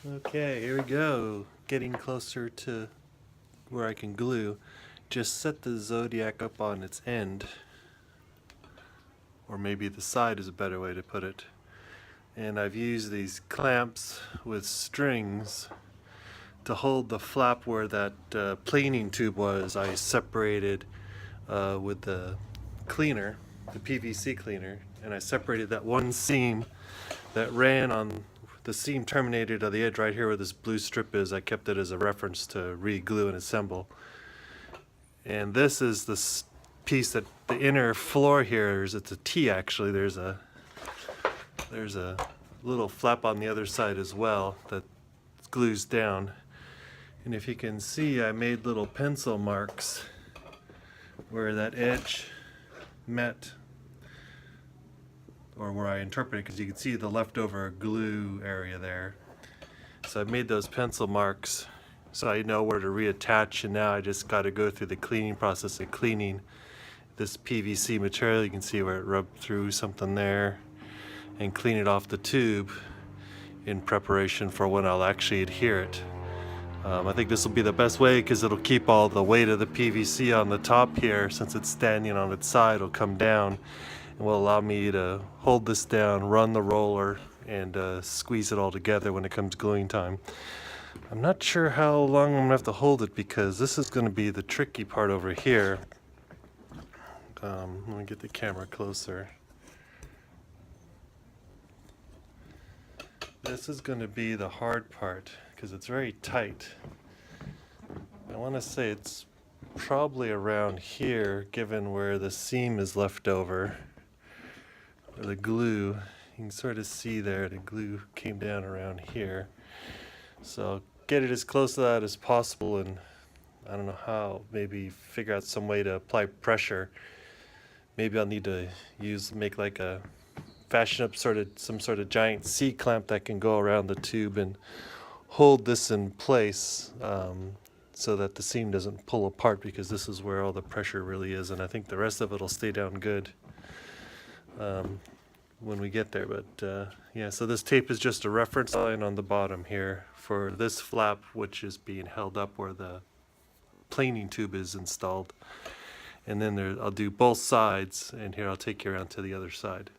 Okay, here we go. Getting closer to where I can glue. Just set the Zodiac up on its end, or maybe the side is a better way to put it. And I've used these clamps with strings to hold the flap where that planing tube was. I separated with the cleaner, the PVC cleaner, and I separated that one seam that ran on the seam terminated at the edge right here where this blue strip is. I kept it as a reference to re-glue and assemble. And this is the piece that the inner floor here is. It's a T actually. There's a little flap on the other side as well that glues down. And if you can see, I made little pencil marks where that edge met, or where I interpreted, because you can see the leftover glue area there. So I made those pencil marks so I know where to reattach, and now I just got to go through the cleaning process of cleaning this PVC material. You can see where it rubbed through something there, and clean it off the tube in preparation for when I'll actually adhere it. I think this will be the best way because it'll keep all the weight of the PVC on the top here. Since it's standing on its side, it'll come down and will allow me to hold this down, run the roller, and squeeze it all together when it comes gluing time. I'm not sure how long I'm going to have to hold it because this is going to be the tricky part over here. Let me get the camera closer. This is going to be the hard part because it's very tight. I want to say it's probably around here, given where the seam is left over, or the glue. You can sort of see there the glue came down around here. So get it as close to that as possible, and I don't know how, maybe figure out some way to apply pressure. Maybe I'll need to make like a fashion up some sort of giant C-clamp that can go around the tube and hold this in place so that the seam doesn't pull apart, because this is where all the pressure really is, and I think the rest of it will stay down good when we get there. But yeah, so this tape is just a reference line on the bottom here for this flap, which is being held up where the planing tube is installed. And then I'll do both sides, and here I'll take you around to the other side.